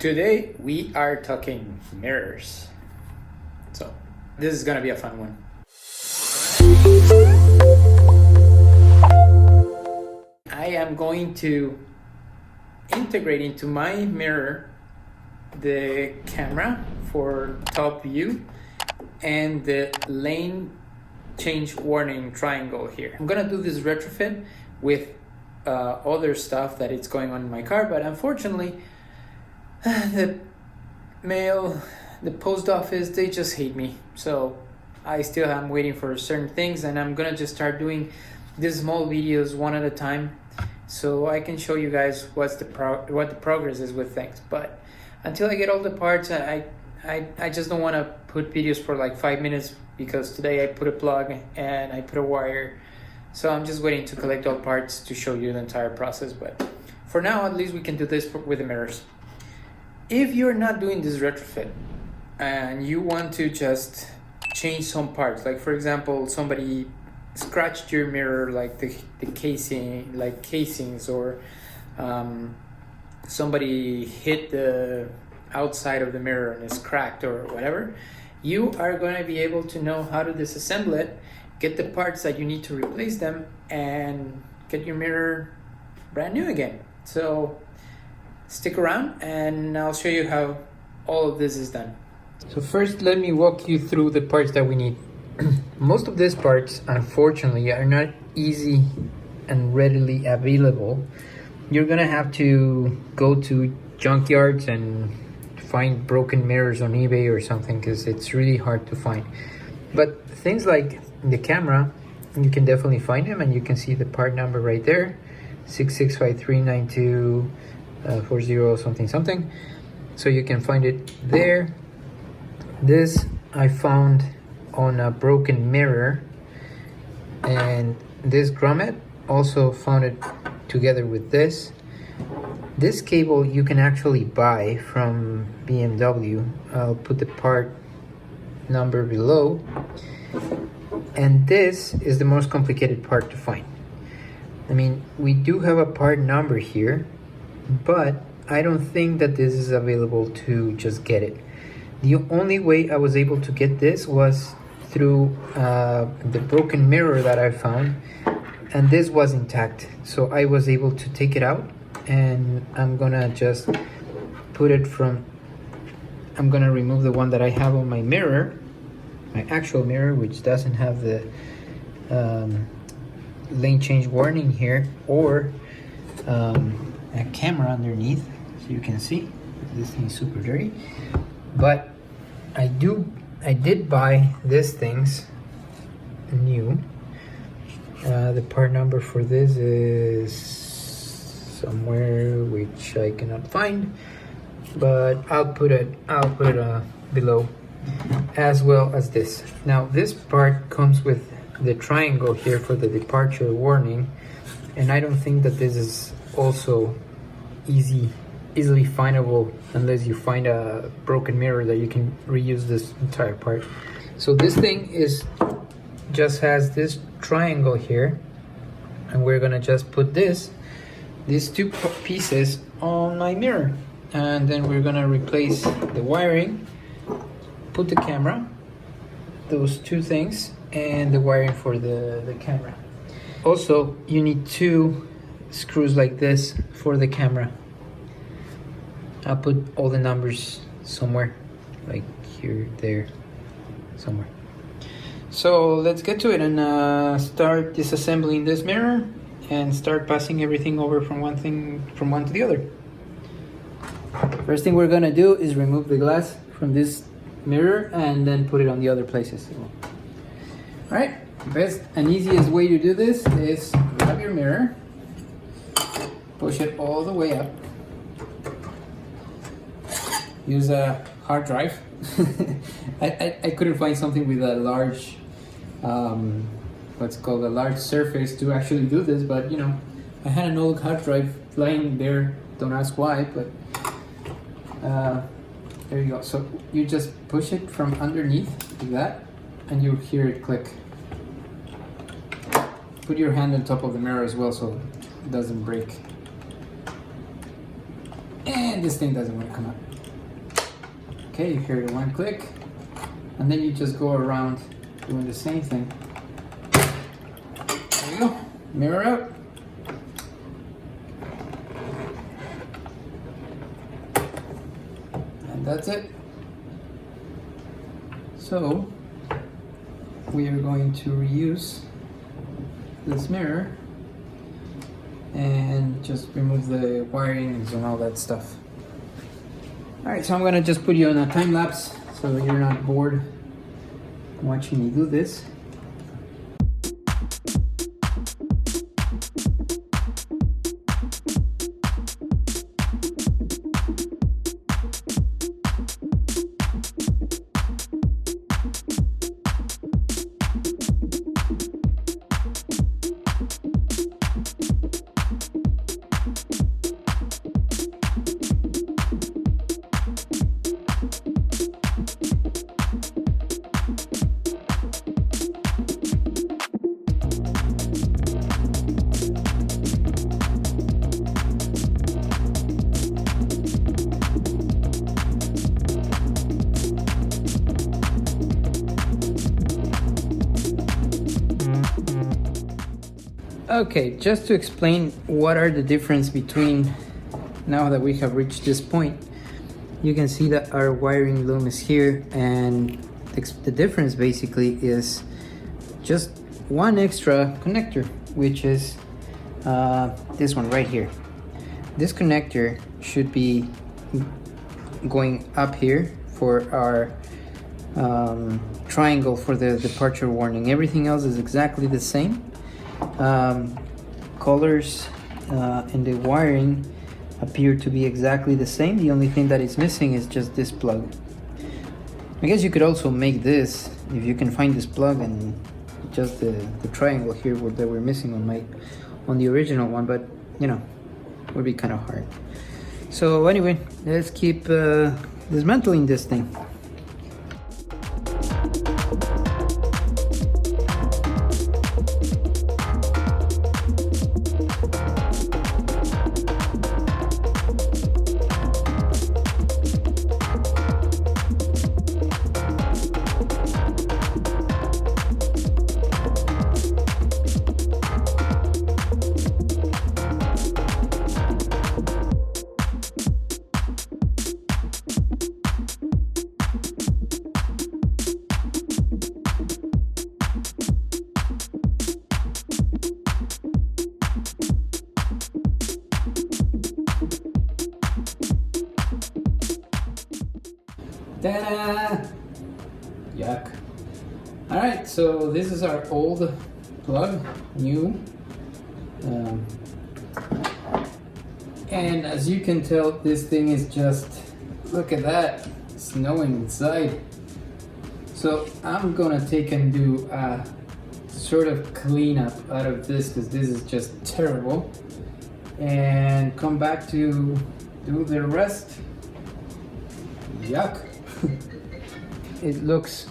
Today we are talking mirrors. So this is gonna be a fun one. I am going to integrate into my mirror the camera for top view and the lane change warning triangle here. I'm gonna do this retrofit with other stuff that is going on in my car, but unfortunately the post office, they just hate me. So I still am waiting for certain things, and I'm gonna just start doing these small videos one at a time so I can show you guys what the progress is with things. But until I get all the parts, I just don't want to put videos for like 5 minutes, because today I put a plug and I put a wire. So I'm just waiting to collect all parts to show you the entire process. But for now, at least we can do this with the mirrors. If you're not doing this retrofit and you want to just change some parts, like for example, somebody scratched your mirror, like the casing, like casings, or somebody hit the outside of the mirror and it's cracked or whatever, you are going to be able to know how to disassemble it, get the parts that you need to replace them, and get your mirror brand new again. So stick around and I'll show you how all of this is done. So first, let me walk you through the parts that we need. Most of these parts, unfortunately, are not easy and readily available. You're gonna have to go to junkyards and find broken mirrors on eBay or something, because it's really hard to find. But things like the camera, you can definitely find them, and you can see the part number right there, 665392 40 something something. So you can find it there. This I found on a broken mirror, and this grommet also found it together with this. This cable you can actually buy from BMW. I'll put the part number below. And this is the most complicated part to find. I mean, we do have a part number here, but I don't think that this is available to just get it. The only way I was able to get this was through the broken mirror that I found, and this was intact. So I was able to take it out, and I'm gonna just put it from, I'm gonna remove the one that I have on my mirror, my actual mirror, which doesn't have the lane change warning here, or a camera underneath, so you can see this thing is super dirty. But I did buy these things new. The part number for this is somewhere which I cannot find, but I'll put it below, as well as this. Now this part comes with the triangle here for the departure warning, and I don't think that this is also easily findable unless you find a broken mirror that you can reuse this entire part. So this thing just has this triangle here, and we're gonna just put these two pieces on my mirror, and then we're gonna replace the wiring, put the camera, those two things, and the wiring for the camera. Also, you need two screws like this for the camera. I'll put all the numbers somewhere, like here, there, somewhere. So let's get to it and start disassembling this mirror and start passing everything over from one to the other. First thing we're gonna do is remove the glass from this mirror and then put it on the other places. All right, best and easiest way to do this is grab your mirror, push it all the way up, use a hard drive. I couldn't find something with a large, what's called a large surface to actually do this, but you know, I had an old hard drive lying there, don't ask why, but there you go. So you just push it from underneath like that, and you'll hear it click. Put your hand on top of the mirror as well so it doesn't break. And and this thing doesn't want to come up. Okay, you hear the one click, and then you just go around doing the same thing. There you go, mirror out. And that's it. So we are going to reuse this mirror and just remove the wirings and all that stuff. Alright, so I'm gonna just put you on a time lapse so you're not bored watching me do this. Okay, just to explain what are the difference between now that we have reached this point, you can see that our wiring loom is here, and the difference basically is just one extra connector, which is this one right here. This connector should be going up here for our triangle for the departure warning. Everything else is exactly the same. Colors and the wiring appear to be exactly the same. The only thing that is missing is just this plug. I guess you could also make this if you can find this plug and just the triangle here that we're missing on the original one, but you know, it would be kind of hard. So anyway, let's keep dismantling this thing. Ta-da! Yuck. Alright, so this is our old plug, new. And as you can tell, this thing is just, look at that, snowing inside. So I'm gonna take and do a sort of cleanup out of this, because this is just terrible, and come back to do the rest. Yuck. It looks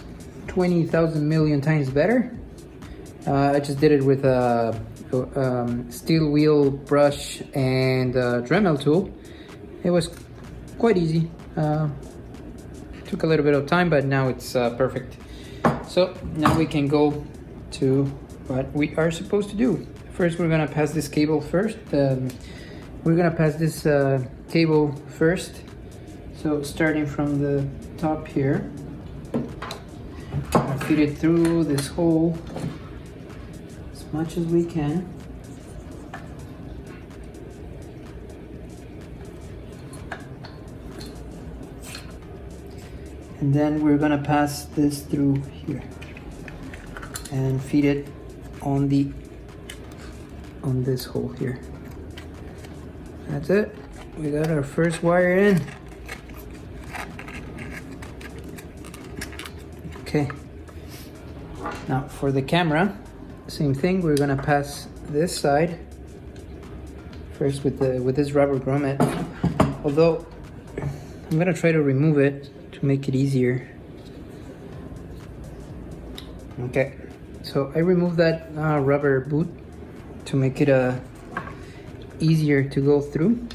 20,000 million times better. I just did it with a steel wheel brush and a Dremel tool. It was quite easy. Took a little bit of time, but now it's perfect. So now we can go to what we are supposed to do. First, we're gonna pass this cable first. We're gonna pass this cable first. So starting from the top here, I'll feed it through this hole as much as we can. And then we're gonna pass this through here and feed it on this hole here. That's it. We got our first wire in. Okay, now for the camera, same thing. We're gonna pass this side first with this rubber grommet. Although I'm gonna try to remove it to make it easier. Okay, so I removed that rubber boot to make it easier to go through.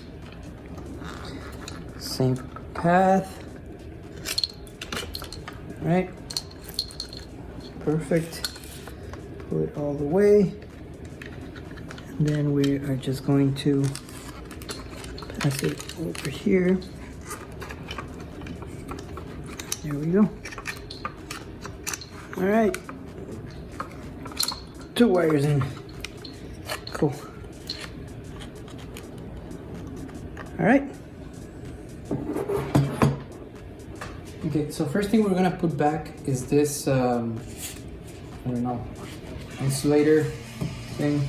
same path. All right, perfect. Pull it all the way. And then we are just going to pass it over here. There we go. All right, 2 wires in. Cool. All right. Okay, so first thing we're gonna put back is this, I don't know, insulator thing.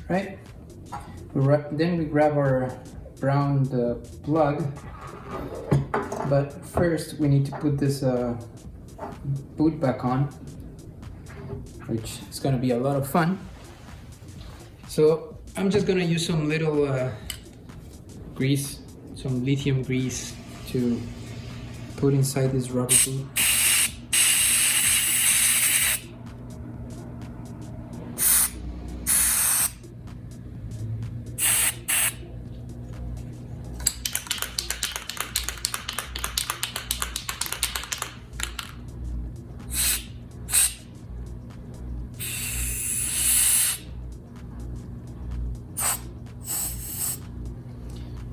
Right? Then we grab our brown plug, but first we need to put this boot back on, which is gonna be a lot of fun. So I'm just gonna use some little grease, some lithium grease to put inside this rubber boot.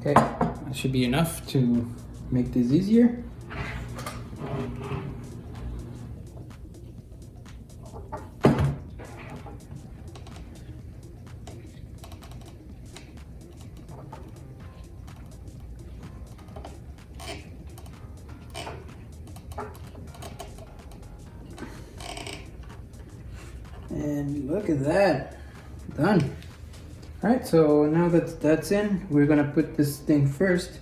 Okay, that should be enough to make this easier. And look at that, done. All right, so now that that's in, we're gonna put this thing first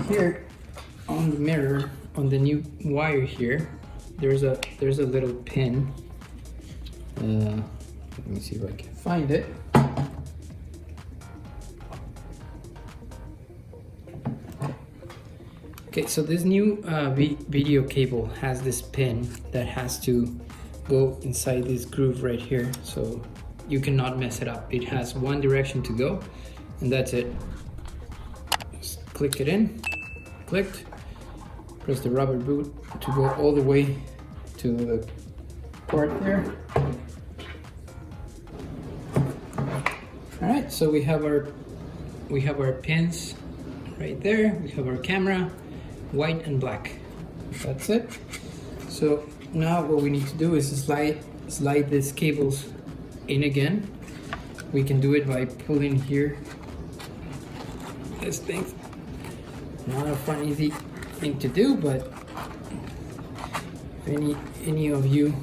here on the mirror, on the new wire here. There's a little pin. Let me see if I can find it. Okay, so this new video cable has this pin that has to go inside this groove right here, so you cannot mess it up. It has one direction to go, and that's it. Just click it in, clicked, press the rubber boot to go all the way to the port there. All right, so we have our pins right there. We have our camera, white and black. That's it. So now what we need to do is slide these cables in again. We can do it by pulling here. This thing's not a fun, easy thing to do, but if any of you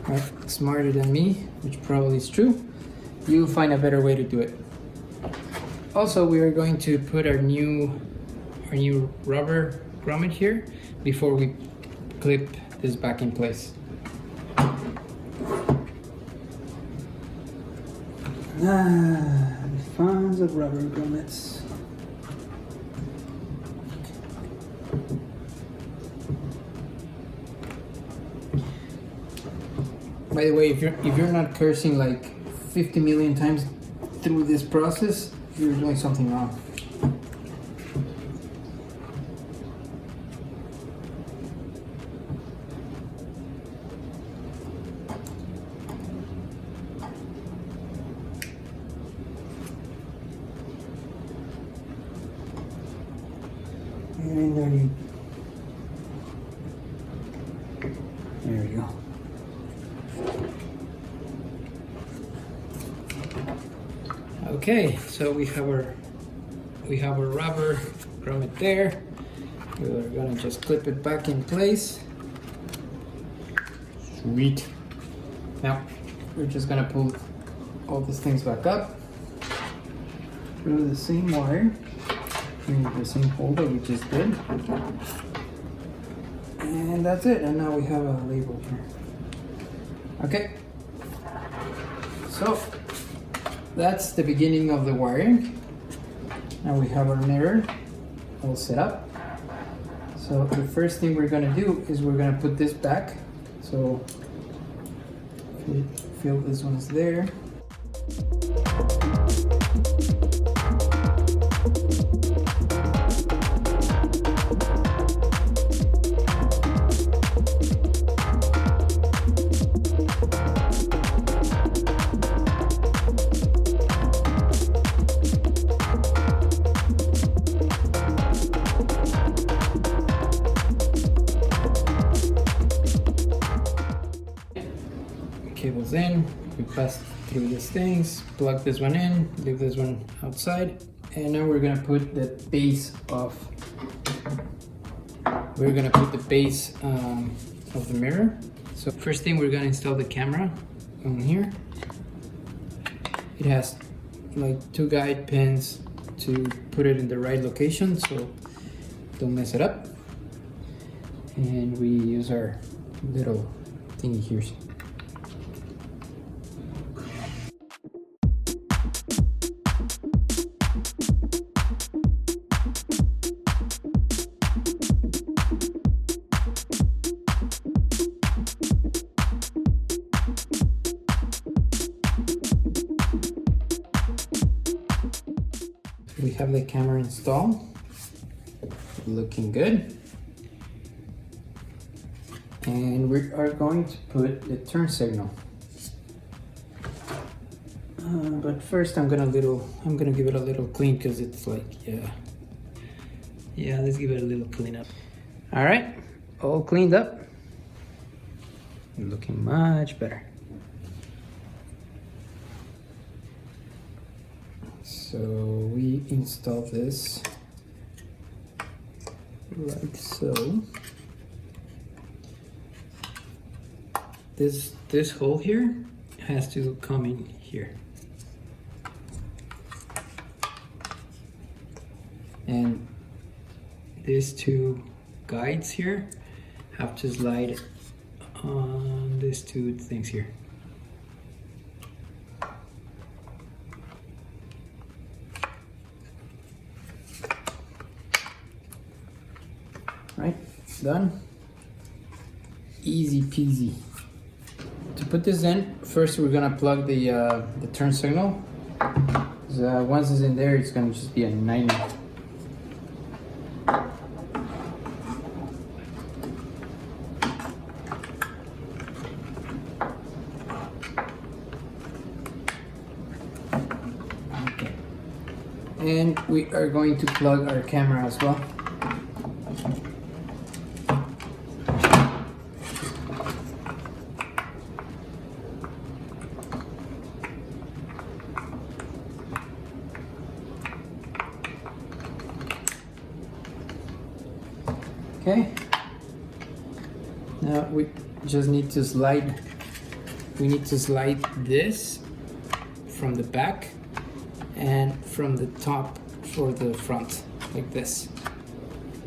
are smarter than me, which probably is true, you'll find a better way to do it. Also, we are going to put our new rubber grommet here before we clip this back in place. The fans of rubber grommets. By the way, if you're not cursing like 50 million times through this process, you're doing something wrong. There we go. Okay, so we have our rubber grommet there. We're gonna just clip it back in place. Sweet. Now we're just gonna pull all these things back up through the same wire, through the same hole that we just did. And that's it, and now we have a label here. Okay, so that's the beginning of the wiring. Now we have our mirror all set up. So the first thing we're gonna do is we're gonna put this back. So Fill this one's there. Cables in, we pass through these things, plug this one in, leave this one outside, and now we're gonna put the base of the mirror. So first thing, we're gonna install the camera on here. It has like 2 guide pins to put it in the right location, so don't mess it up. And we use our little thingy here. We have the camera installed, looking good. And we are going to put the turn signal. But first I'm gonna give it a little clean, because it's like, yeah, let's give it a little cleanup. All right, all cleaned up. Looking much better. So we install this like so. This hole here has to come in here. And these 2 guides here have to slide on these 2 things here. Right, done. Easy peasy. To put this in, first we're gonna plug the turn signal. Once it's in there, it's gonna just be a nightmare. Okay. And we are going to plug our camera as well. Okay, now we just need to slide, this from the back and from the top for the front, like this.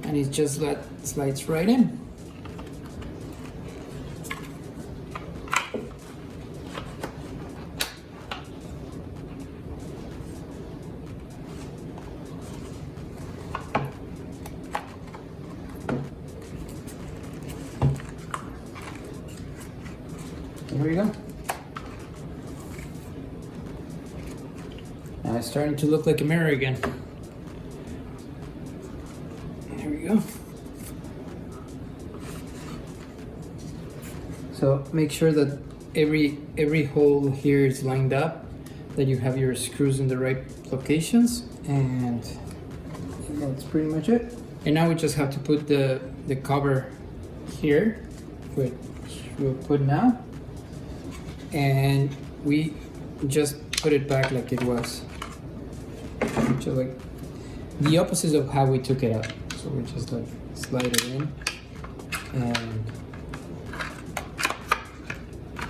And it just slides right in. Here we go. Now it's starting to look like a mirror again. There we go. So make sure that every hole here is lined up, that you have your screws in the right locations, and that's pretty much it. And now we just have to put the cover here, which we'll put now. And we just put it back like it was. So like the opposite of how we took it out. So we just like slide it in, and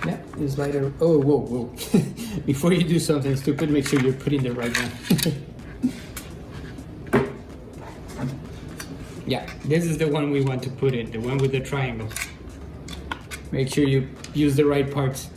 yeah, you slide it. Oh, whoa. Before you do something stupid, make sure you're putting the right one. Yeah, this is the one we want to put in, the one with the triangle. Make sure you use the right parts.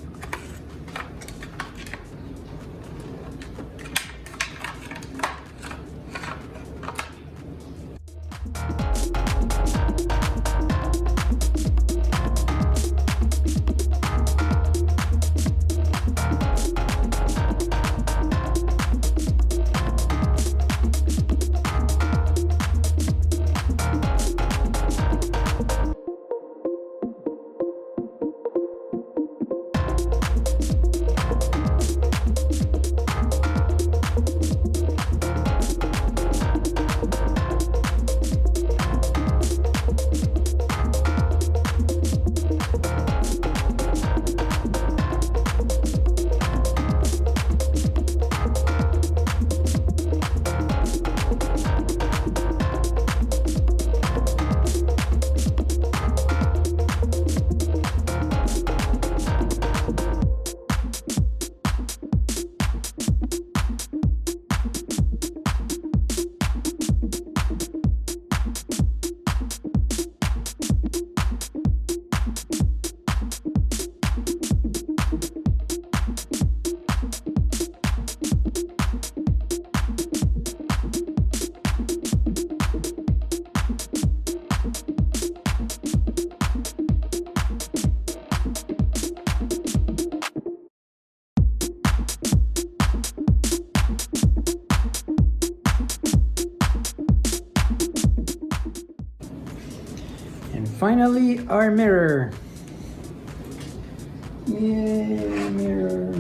finally our mirror. Yay, mirror.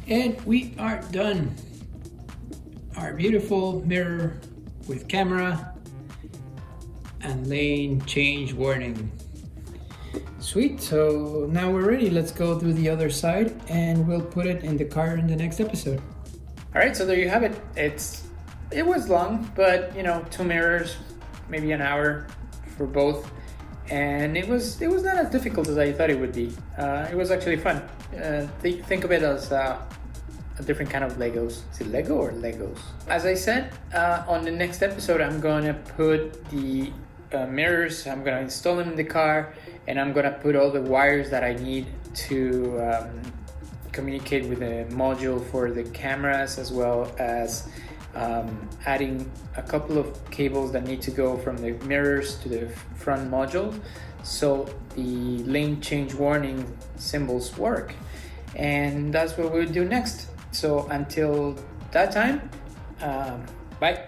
And we are done. Our beautiful mirror with camera and lane change warning. Sweet, so now we're ready. Let's go do the other side and we'll put it in the car in the next episode. All right, so there you have it. It was long, but you know, 2 mirrors, maybe an hour for both. And it was not as difficult as I thought it would be. It was actually fun. Think of it as a different kind of Legos. Is it Lego or Legos? As I said, on the next episode, I'm gonna put the mirrors, I'm gonna install them in the car, and I'm gonna put all the wires that I need to communicate with the module for the cameras, as well as adding a couple of cables that need to go from the mirrors to the front module so the lane change warning symbols work. And that's what we'll do next. So until that time, bye.